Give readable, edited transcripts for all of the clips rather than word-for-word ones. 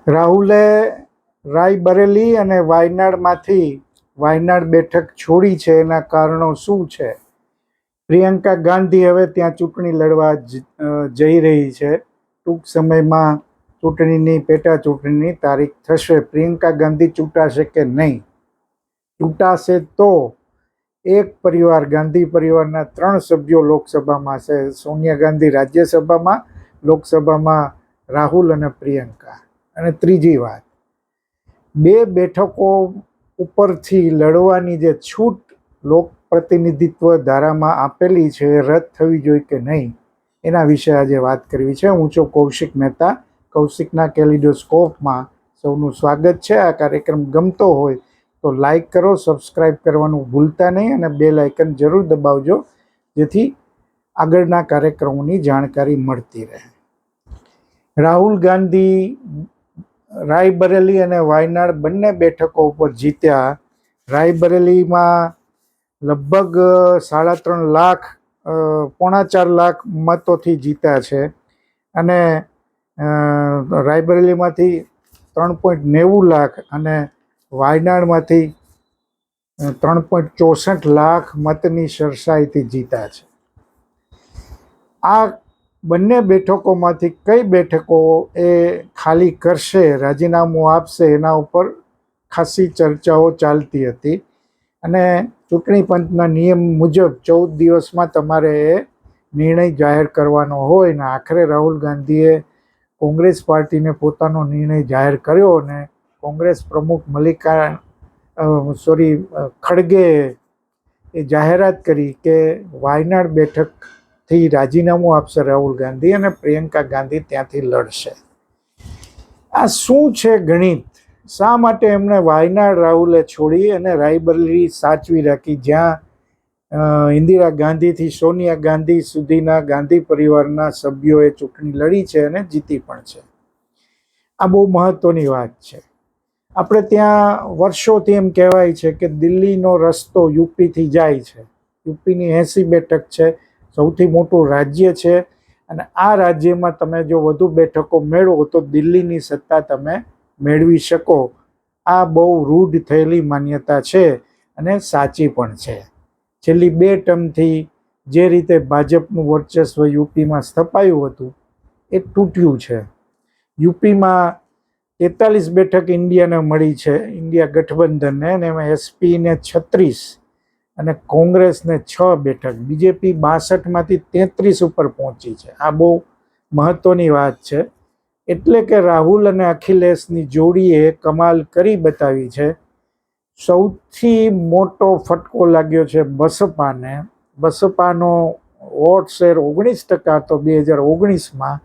રાહુલે રાયબરેલી અને વાયનાડ બેઠક છોડી છે. એના કારણો શું છે? પ્રિયંકા ગાંધી હવે ત્યાં ચૂંટણી લડવા જઈ રહી છે. ટૂંક સમયમાં પેટા ચૂંટણીની તારીખ થશે. પ્રિયંકા ગાંધી ચૂંટાશે કે નહીં? ચૂંટાશે તો એક પરિવાર, ગાંધી પરિવારના 3 સભ્યો લોકસભામાં છે. સોનિયા ગાંધી રાજ્યસભામાં, લોકસભામાં રાહુલ અને પ્રિયંકા. અને ત્રીજી વાત, 2 બેઠકો ઉપરથી લડવાની જે છૂટ લોક પ્રતિનિધિત્વ ધારામાં આપેલી છે એ રદ થવી જોઈએ કે નહીં, એના વિશે આજે વાત કરવી છે. હું છું કૌશિક મહેતા. કૌશિકના કેલિડોસ્કોપમાં સૌનું સ્વાગત છે. આ કાર્યક્રમ ગમતો હોય તો લાઈક કરો, સબસ્ક્રાઈબ કરવાનું ભૂલતા નહીં અને બેલ આઇકન જરૂર દબાવજો, જેથી આગળના કાર્યક્રમોની જાણકારી મળતી રહે. રાહુલ ગાંધી રાયબરેલી અને વાયનાડ બંને બેઠકો ઉપર જીત્યા. રાયબરેલીમાં લગભગ 3.5 લાખ, 4.5 લાખ મતોથી જીત્યા છે અને રાયબરેલીમાંથી 3.90 લાખ અને વાયનાડમાંથી 3.64 લાખ મતની સરસાઈથી જીત્યા છે. આ બંને બેઠકોમાંથી કઈ બેઠકો એ ખાલી કરશે, રાજીનામું આપશે, એના ઉપર ખાસી ચર્ચાઓ ચાલતી હતી અને ચૂંટણી પંચના નિયમ મુજબ 14 દિવસમાં તમારે એ નિર્ણય જાહેર કરવાનો હોય ને આખરે રાહુલ ગાંધીએ કોંગ્રેસ પાર્ટીને પોતાનો નિર્ણય જાહેર કર્યો અને કોંગ્રેસ પ્રમુખ ખડગે એ જાહેરાત કરી કે વાયનાડ બેઠકથી રાજીનામું આપશે રાહુલ ગાંધી અને પ્રિયંકા ગાંધી ત્યાંથી લડશે. આ શું છે ગણિત? શા માટે એમણે વાયનાડ રાહુલે છોડી અને રાયબરેલી સાચવી રાખી, જ્યાં ઇન્દિરા ગાંધીથી સોનિયા ગાંધી સુધીના ગાંધી પરિવારના સભ્યોએ ચૂંટણી લડી છે અને જીતી પણ છે? આ બહુ મહત્વની વાત છે. આપણે ત્યાં વર્ષોથી એમ કહેવાય છે કે દિલ્હીનો રસ્તો યુપીથી જાય છે. યુપીની 80 બેઠક છે, સૌથી મોટું રાજ્ય છે અને આ રાજ્યમાં તમે જો વધુ બેઠકો મેળવો તો દિલ્હીની સત્તા તમે મેળવી શકો. આ બહુ રૂઢ થયેલી માન્યતા છે અને સાચી પણ છે. છેલ્લી 2 ટર્મથી જે રીતે ભાજપનું વર્ચસ્વ યુપીમાં સ્થપાયું હતું એ તૂટ્યું છે. યુપીમાં 43 બેઠક ઇન્ડિયાને મળી છે, ઇન્ડિયા ગઠબંધનને, અને એમાં એસપીને 36 અને કોંગ્રેસને 6 બેઠક. બીજેપી 62માંથી 33 ઉપર પહોંચી છે. આ બહુ મહત્વની વાત છે. એટલે કે રાહુલ અને અખિલેશની જોડીએ કમાલ કરી બતાવી છે. સૌથી મોટો ફટકો લાગ્યો છે બસપાને. બસપાનો વોટ શેર 19% હતો 2019માં,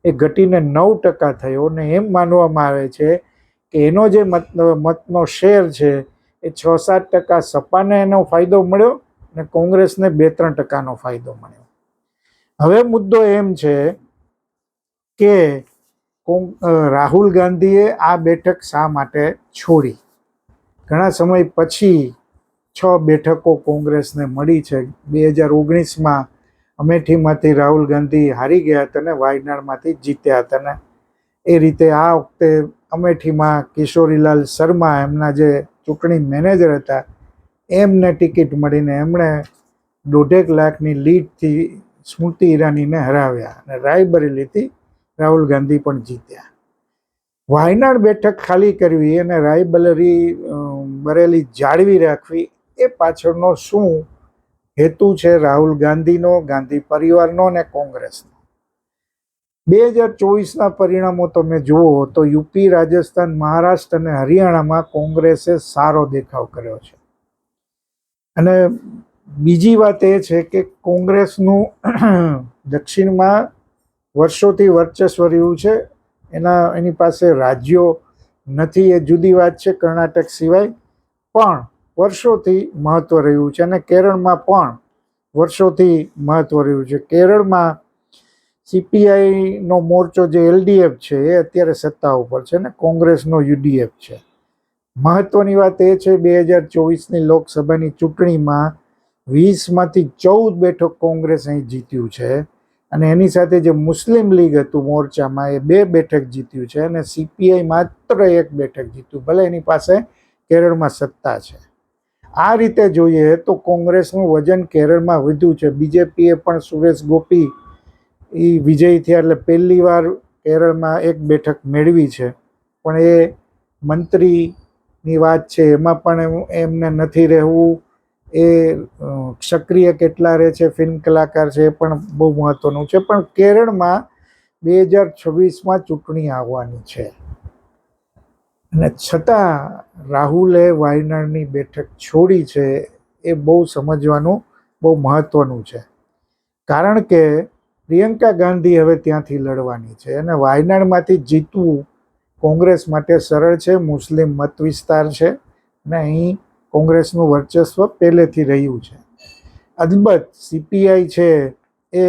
એ ઘટીને 9% થયો અને એમ માનવામાં આવે છે કે એનો જે મતનો શેર છે એ 6-7% સપાને એનો ફાયદો મળ્યો અને કોંગ્રેસને 2-3%નો ફાયદો મળ્યો. હવે મુદ્દો એમ છે કે રાહુલ ગાંધીએ આ બેઠક શા માટે છોડી? ઘણા સમય પછી 6 બેઠકો કોંગ્રેસને મળી છે. 2019માં અમેઠીમાંથી રાહુલ ગાંધી હારી ગયા હતા અને વાયનાડમાંથી જીત્યા હતા અને એ રીતે આ વખતે અમેઠીમાં કિશોરીલાલ શર્મા, એમના જે ચૂંટણી મેનેજર હતા, એમને ટિકિટ મળીને એમણે 1.5 લાખની લીડથી સ્મૃતિ ઈરાનીને હરાવ્યા અને રાયબરેલીથી રાહુલ ગાંધી પણ જીત્યા. વાયનાડ બેઠક ખાલી કરવી અને રાયબરેલી જાળવી રાખવી, એ પાછળનો શું હેતુ છે રાહુલ ગાંધીનો, ગાંધી પરિવારનો અને કોંગ્રેસનો? 2024ના પરિણામો તમે જુઓ તો યુપી, રાજસ્થાન, મહારાષ્ટ્ર અને હરિયાણામાં કોંગ્રેસે સારો દેખાવ કર્યો છે. અને બીજી વાત એ છે કે કોંગ્રેસનું દક્ષિણમાં વર્ષોથી વર્ચસ્વ રહ્યું છે. એની પાસે રાજ્યો નથી એ જુદી વાત છે, કર્ણાટક સિવાય, પણ વર્ષોથી મહત્વ રહ્યું છે. અને કેરળમાં પણ વર્ષોથી મહત્વ રહ્યું છે. કેરળમાં સીપીઆઈનો મોરચો જે એલડીએફ છે એ અત્યારે સત્તા ઉપર છે ને કોંગ્રેસનો યુડીએફ છે. મહત્વની વાત એ છે 2024ની લોકસભાની ચૂંટણીમાં 20માંથી 14 બેઠક કોંગ્રેસ અહીં જીત્યું છે અને એની સાથે જે મુસ્લિમ લીગ હતું મોરચામાં એ 2 બેઠક જીત્યું છે અને CPI માત્ર 1 બેઠક જીત્યું, ભલે એની પાસે કેરળમાં સત્તા છે. આ રીતે જોઈએ તો કોંગ્રેસનું વજન કેરળમાં વધ્યું છે. BJPએ પણ સુરેશ ગોપી એ વિજયી થયા એટલે પહેલી વાર કેરળમાં 1 બેઠક મેળવી છે, પણ એ મંત્રીની વાત છે એમાં પણ એમને નથી રહેવું. એ સક્રિય કેટલા રહે છે, ફિલ્મ કલાકાર છે, એ પણ બહુ મહત્વનું છે. પણ કેરળમાં 2026માં ચૂંટણી આવવાની છે અને છતાં રાહુલે વાયનાડની બેઠક છોડી છે. એ બહુ સમજવાનું બહુ મહત્વનું છે, કારણ કે પ્રિયંકા ગાંધી હવે ત્યાંથી લડવાની છે અને વાયનાડમાંથી જીતવું કોંગ્રેસ માટે સરળ છે. મુસ્લિમ મત વિસ્તાર છે અને અહીં કોંગ્રેસનું વર્ચસ્વ પહેલેથી રહ્યું છે. અલબત્ત CPI છે એ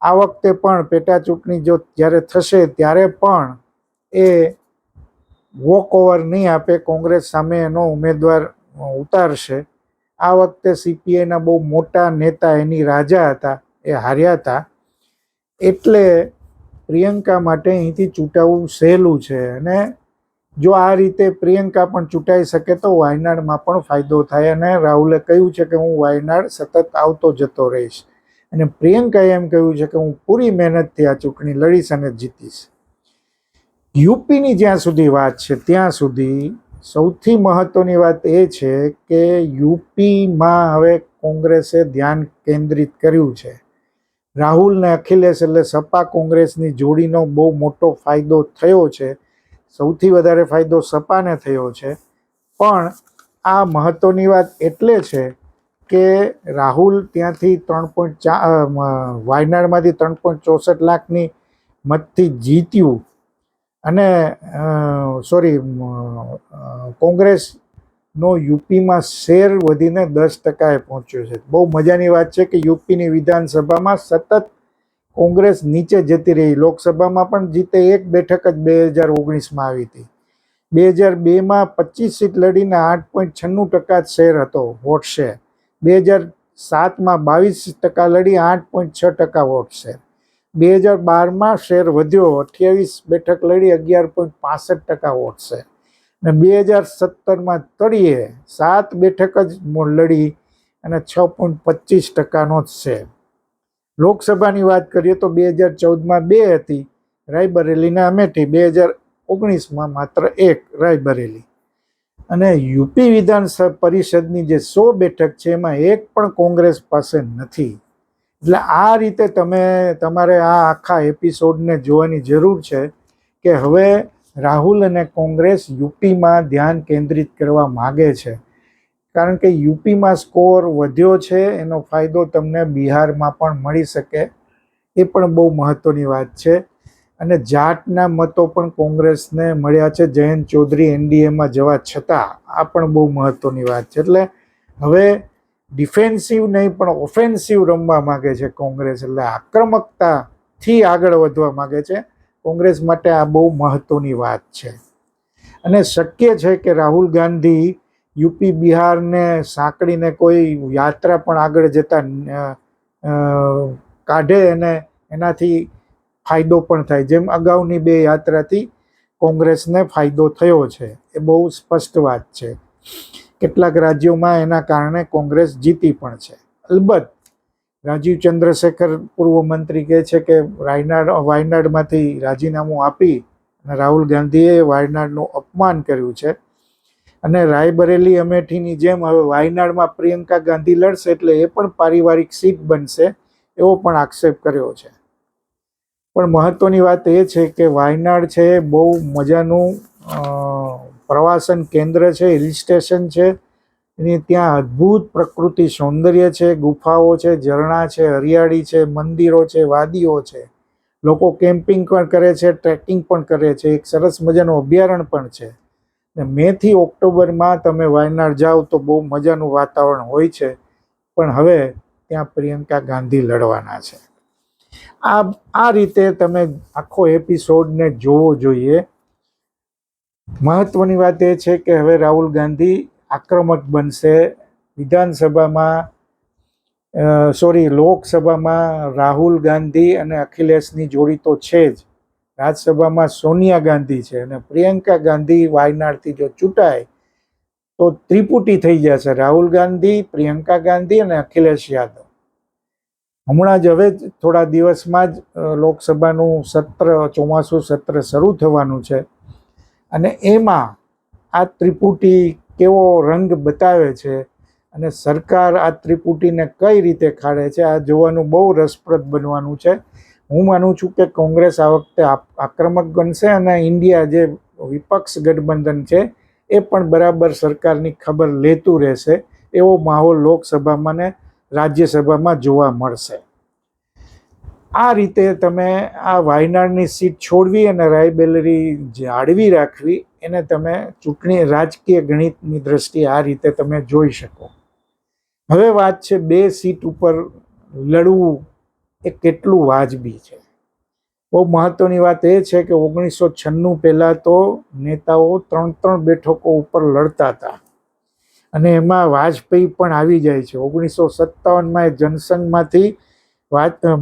આ વખતે પણ પેટા ચૂંટણી જો જ્યારે થશે ત્યારે પણ એ વોક ઓવર નહીં આપે, કોંગ્રેસ સામે એનો ઉમેદવાર ઉતારશે. આ વખતે CPIના બહુ મોટા નેતા એની રાજા હતા, એ હાર્યા હતા, એટલે પ્રિયંકા માટે અહીંથી ચૂંટાવું સહેલું છે. અને જો આ રીતે પ્રિયંકા પણ ચૂંટાઈ શકે તો વાયનાડમાં પણ ફાયદો થાય. અને રાહુલે કહ્યું છે કે હું વાયનાડ સતત આવતો જતો રહીશ, અને પ્રિયંકાએ એમ કહ્યું છે કે હું પૂરી મહેનતથી આ ચૂંટણી લડીશ અને જીતીશ. યુપીની જ્યાં સુધી વાત છે ત્યાં સુધી સૌથી મહત્વની વાત એ છે કે યુપીમાં હવે કોંગ્રેસે ધ્યાન કેન્દ્રિત કર્યું છે. રાહુલ ને અખિલેશ એટલે સપા કોંગ્રેસની જોડીનો બહુ મોટો ફાયદો થયો છે. સૌથી વધારે ફાયદો સપાને થયો છે. પણ આ મહત્વની વાત એટલે છે કે રાહુલ ત્યાંથી 3.4 વાયનાડમાંથી 3.64 લાખની મતથી જીત્યું અને કોંગ્રેસનો યુપીમાં શેર વધીને 10%એ પહોંચ્યો છે. બહુ મજાની વાત છે કે યુપીની વિધાનસભામાં સતત કોંગ્રેસ નીચે જતી રહી. લોકસભામાં પણ જીતે 1 બેઠક જ 2019માં આવી હતી. 2002માં 25 સીટ લડીને 8.96% શેર હતો, વોટ શેર. 2007માં 22% લડી 8.6% વોટ શેર. 2012માં શેર વધ્યો, 28 બેઠક લડી 11.65% વોટ શેર. અને 2017માં તળિયે 7 બેઠક જ લડી અને 6.25%નો જ શેર. લોકસભાની વાત કરીએ તો 2014માં 2 હતી રાયબરેલી ને અમેઠી, 2019માં માત્ર 1 રાયબરેલી. અને યુપી વિધાન પરિષદની જે 100 બેઠક છે એમાં 1 પણ કોંગ્રેસ પાસે નથી. એટલે આ રીતે તમારે આ આખા એપિસોડને જોવાની જરૂર છે કે હવે રાહુલ અને કોંગ્રેસ યુપીમાં ધ્યાન કેન્દ્રિત કરવા માગે છે, કારણ કે યુપીમાં સ્કોર વધ્યો છે. એનો ફાયદો તમને બિહારમાં પણ મળી શકે, એ પણ બહુ મહત્વની વાત છે. અને જાટના મતો પણ કોંગ્રેસને મળ્યા છે જયંત ચૌધરી NDAમાં જવા છતાં. આ પણ બહુ મહત્વની વાત છે. એટલે હવે ડિફેન્સિવ નહીં પણ ઓફેન્સિવ રમવા માગે છે કોંગ્રેસ, એટલે આક્રમકતાથી આગળ વધવા માગે છે. કોંગ્રેસ માટે આ બહુ મહત્વની વાત છે. અને શક્ય છે કે રાહુલ ગાંધી યુપી બિહારને સાંકળીને કોઈ યાત્રા પણ આગળ જતા કાઢે અને એનાથી ફાયદો પણ થાય, જેમ અગાઉની 2 યાત્રાથી કોંગ્રેસને ફાયદો થયો છે. એ બહુ સ્પષ્ટ વાત છે. કેટલાક રાજ્યોમાં એના કારણે કોંગ્રેસ જીતી પણ છે. અલબત્ત રાજીવ ચંદ્રશેખર પૂર્વ મંત્રી કહે છે કે વાયનાડમાંથી રાજીનામું આપી અને રાહુલ ગાંધીએ વાયનાડનું અપમાન કર્યું છે અને રાયબરેલી અમેઠીની જેમ હવે વાયનાડમાં પ્રિયંકા ગાંધી લડશે એટલે એ પણ પારિવારિક સીટ બનશે, એવો પણ આક્ષેપ કર્યો છે. પણ મહત્વની વાત એ છે કે વાયનાડ છે બહુ મજાનું પ્રવાસન કેન્દ્ર છે, હિલ સ્ટેશન છે. એની ત્યાં અદ્ભુત પ્રકૃતિ સૌંદર્ય છે, ગુફાઓ છે, ઝરણા છે, હરિયાળી છે, મંદિરો છે, વાદીઓ છે. લોકો કેમ્પિંગ પણ કરે છે, ટ્રેકિંગ પણ કરે છે. એક સરસ મજાનું અભયારણ્ય પણ છે. મે થી ઓક્ટોબરમાં તમે વાયનાડ જાઓ તો બહુ મજાનું વાતાવરણ હોય છે. પણ હવે ત્યાં પ્રિયંકા ગાંધી લડવાના છે. આ રીતે તમે આખો એપિસોડને જોવો જોઈએ. મહત્વની વાત એ છે કે હવે રાહુલ ગાંધી આક્રમક બનશે. વિધાનસભામાં સોરી, લોકસભામાં રાહુલ ગાંધી અને અખિલેશની જોડી તો છે જ, રાજ્યસભામાં સોનિયા ગાંધી છે અને પ્રિયંકા ગાંધી વાયનાડથી જો ચૂંટાય તો ત્રિપુટી થઈ જશે, રાહુલ ગાંધી, પ્રિયંકા ગાંધી અને અખિલેશ યાદવ. હમણાં જ હવે જ થોડા દિવસમાં જ લોકસભાનું સત્ર, ચોમાસું સત્ર શરૂ થવાનું છે અને એમાં આ ત્રિપુટી કેવો રંગ બતાવે છે અને સરકાર આ ત્રિપુટીને કઈ રીતે ખાડે છે, આ જોવાનું બહુ રસપ્રદ બનવાનું છે. હું માનું છું કે કોંગ્રેસ આ વખતે આક્રમક બનશે અને ઇન્ડિયા જે વિપક્ષ ગઠબંધન છે એ પણ બરાબર સરકારની ખબર લેતું રહેશે, એવો માહોલ લોકસભામાં ને રાજ્યસભામાં જોવા મળશે. આ રીતે તમે આ વાયનાડની સીટ છોડવી અને રાયબરેલી જાળવી રાખવી, એને તમે ચૂંટણી રાજકીય ગણિતની દ્રષ્ટિએ આ રીતે તમે જોઈ શકો. હવે વાત છે 2 સીટ ઉપર લડવું એ કેટલું વાજબી છે. બહુ મહત્વની વાત એ છે કે 1996 પહેલાં તો નેતાઓ 3 બેઠકો ઉપર લડતા હતા અને એમાં વાજપેયી પણ આવી જાય છે. 1957માં એ જનસંઘમાંથી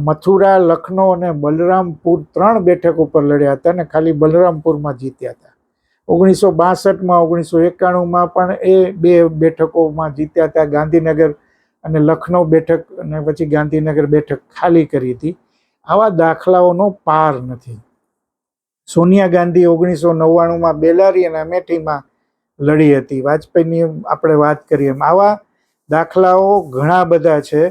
મથુરા, લખનૌ અને બલરામપુર 3 બેઠક ઉપર લડ્યા હતા અને ખાલી બલરામપુરમાં જીત્યા હતા. 1962માં, 1991માં પણ એ 2 બેઠકોમાં જીત્યા હતા, ગાંધીનગર અને લખનૌ બેઠક, અને પછી ગાંધીનગર બેઠક ખાલી કરી હતી. આવા દાખલાઓનો પાર નથી. સોનિયા ગાંધી 1999માં બેલારી અને અમેઠીમાં લડી હતી. વાજપેયીની આપણે વાત કરીએ એમ આવા દાખલાઓ ઘણા બધા છે.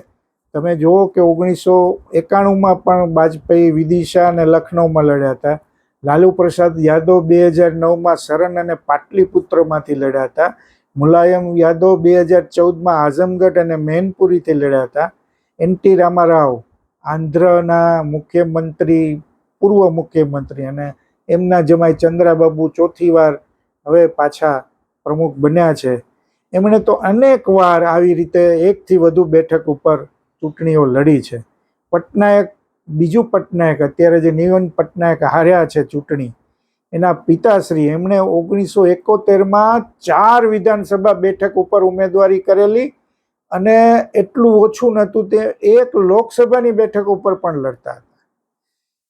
તમે જુઓ કે 1991માં પણ વાજપેયી વિદિશા અને લખનૌમાં લડ્યા હતા. લાલુ પ્રસાદ યાદવ 2009માં સરન અને પાટલીપુત્રમાંથી લડ્યા હતા. મુલાયમ યાદવ 2014માં આઝમગઢ અને મેનપુરીથી લડ્યા હતા. એન.ટી. રામારાવ આંધ્રના મુખ્યમંત્રી, પૂર્વ મુખ્યમંત્રી, અને એમના જમાઈ ચંદ્રાબાબુ 4થી વાર હવે પાછા પ્રમુખ બન્યા છે. એમણે તો અનેક વાર આવી રીતે 1થી વધુ બેઠક ઉપર ચૂંટણીઓ લડી છે. પટનાયક, બીજુ પટનાયક, અત્યારે જે નિવન પટનાયક હાર્યા છે ચૂંટણી, એના પિતાશ્રી, એમણે 1971માં 4 વિધાનસભા બેઠક ઉપર ઉમેદવારી કરેલી અને એટલું ઓછું નહોતું તે 1 લોકસભાની બેઠક ઉપર પણ લડતા હતા.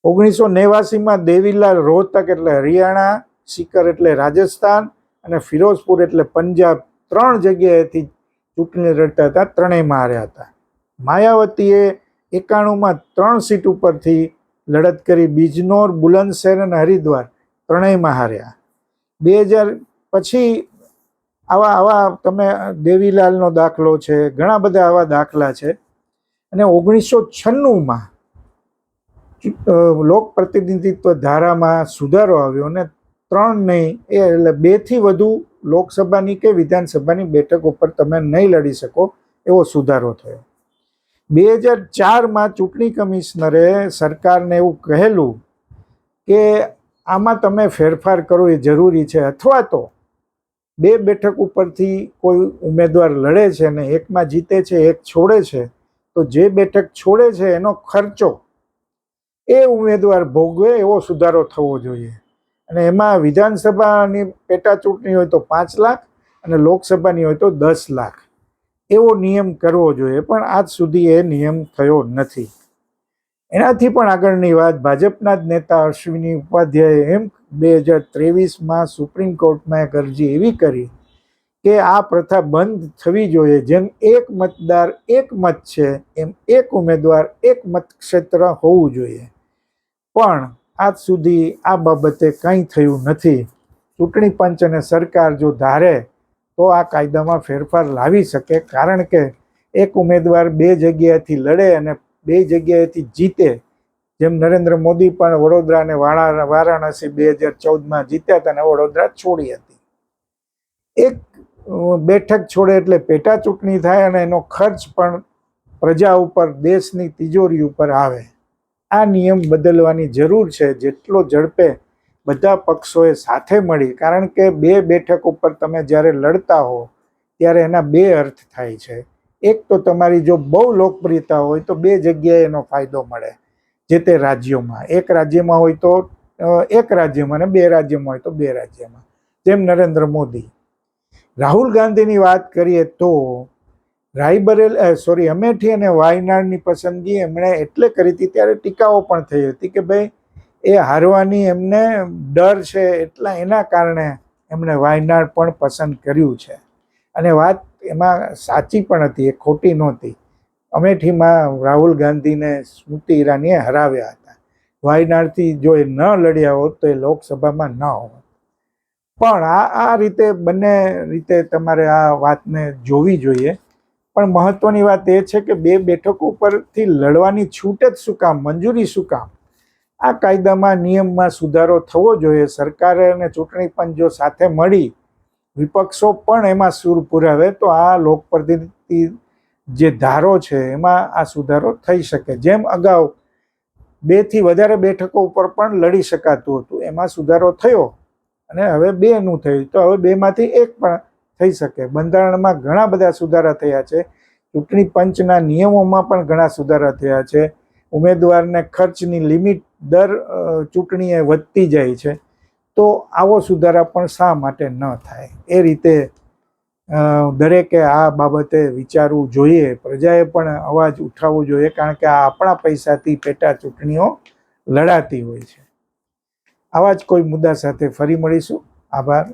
1989માં દેવીલાલ રોહતક એટલે હરિયાણા, સિકર એટલે રાજસ્થાન અને ફિરોઝપુર એટલે પંજાબ 3 જગ્યાએથી ચૂંટણી લડતા હતા, 3યમાં હાર્યા હતા. માયાવતીએ 91માં 3 સીટ ઉપરથી લડત કરી, બિજનોર, બુલંદશહેર અને હરિદ્વાર 3યમાં હાર્યા. 2000 પછી આવા તમે દેવીલાલનો દાખલો છે, ઘણા બધા આવા દાખલા છે. અને 1996માં લોક પ્રતિનિધિત્વ ધારામાં સુધારો આવ્યો અને 3 નહીં, એટલે 2થી વધુ લોકસભાની કે વિધાનસભાની બેઠક ઉપર તમે નહીં લડી શકો એવો સુધારો થયો. 2004માં ચૂંટણી કમિશનરે સરકારને એવું કહેલું કે આમાં તમે ફેરફાર કરો એ જરૂરી છે, અથવા તો 2 બેઠક ઉપરથી કોઈ ઉમેદવાર લડે છે અને 1માં જીતે છે, 1 છોડે છે, તો જે બેઠક છોડે છે એનો ખર્ચો એ ઉમેદવાર ભોગવે એવો સુધારો થવો જોઈએ. અને એમાં વિધાનસભાની પેટા ચૂંટણી હોય તો 5 લાખ અને લોકસભાની હોય તો 10 લાખ એવો નિયમ કરવો જોઈએ, પણ આજ સુધી એ નિયમ થયો નથી. એનાથી પણ આગળની વાત, ભાજપના જ નેતા અશ્વિની ઉપાધ્યાયે એમ 2023માં સુપ્રીમ કોર્ટમાં એક અરજી એવી કરી કે આ પ્રથા બંધ થવી જોઈએ. જેમ 1 મતદાર 1 મત છે, એમ 1 ઉમેદવાર 1 મતક્ષેત્ર હોવું જોઈએ. પણ આજ સુધી આ બાબતે કંઈ થયું નથી. ચૂંટણી પંચ અને સરકાર જો ધારે તો આ કાયદામાં ફેરફાર લાવી શકે, કારણ કે 1 ઉમેદવાર 2 જગ્યાએથી લડે અને 2 જગ્યાએથી જીતે. જેમ નરેન્દ્ર મોદી પણ વડોદરા અને વારાણસી 2014માં જીત્યા હતા અને વડોદરા છોડી હતી. 1 બેઠક છોડે એટલે પેટા ચૂંટણી થાય અને એનો ખર્ચ પણ પ્રજા ઉપર, દેશની તિજોરી ઉપર આવે. આ નિયમ બદલવાની જરૂર છે, જેટલો ઝડપે બધા પક્ષોએ સાથે મળી, કારણ કે 2 બેઠક ઉપર તમે જ્યારે લડતા હો ત્યારે એના 2 અર્થ થાય છે. એક તો તમારી જો બહુ લોકપ્રિયતા હોય તો 2 જગ્યાએ એનો ફાયદો મળે, જે તે રાજ્યોમાં. 1 રાજ્યમાં હોય તો 1 રાજ્યમાં અને 2 રાજ્યમાં હોય તો 2 રાજ્યમાં, જેમ નરેન્દ્ર મોદી. રાહુલ ગાંધીની વાત કરીએ તો અમેઠી અને વાયનાડની પસંદગી એમણે એટલે કરી હતી, ત્યારે ટીકાઓ પણ થઈ હતી કે ભાઈ એ હારવાની એમને ડર છે, એટલા એના કારણે એમણે વાયનાડ પણ પસંદ કર્યું છે. અને વાત એમાં સાચી પણ હતી, એ ખોટી નહોતી. અમેઠીમાં રાહુલ ગાંધીને સ્મૃતિ ઈરાનીએ હરાવ્યા હતા. વાયનાડથી જો એ ન લડ્યા હોત તો એ લોકસભામાં ન હોત. પણ આ રીતે બંને રીતે તમારે આ વાતને જોવી જોઈએ. પણ મહત્વની વાત એ છે કે 2 બેઠકો ઉપરથી લડવાની છૂટ જ શું કામ, મંજૂરી શું કામ? આ કાયદામાં નિયમમાં સુધારો થવો જોઈએ. સરકારે અને ચૂંટણી પંચ જો સાથે મળી વિપક્ષો પણ એમાં સૂર પુરાવે તો આ લોકપ્રતિનિધિ જે ધારો છે એમાં આ સુધારો થઈ શકે. જેમ અગાઉ 2 થી વધારે બેઠકો ઉપર પણ લડી શકાતું હતું, એમાં સુધારો થયો અને હવે 2નું થયું, તો હવે 2 માંથી 1 પણ થઈ શકે. બંધારણમાં ઘણા બધા સુધારા થયા છે. ચૂંટણી પંચના નિયમોમાં પણ ઘણા સુધારા થયા છે. ઉમેદવારને ખર્ચની લિમિટ દર ચૂંટણીએ વધતી જાય છે. તો આવો સુધારા પણ શા માટે ન થાય? એ રીતે દરેકે આ બાબતે વિચારવું જોઈએ. પ્રજાએ પણ અવાજ ઉઠાવવો જોઈએ, કારણ કે આ આપણા પૈસાથી પેટા ચૂંટણીઓ લડાતી હોય છે. આવા જ કોઈ મુદ્દા સાથે ફરી મળીશું. આભાર.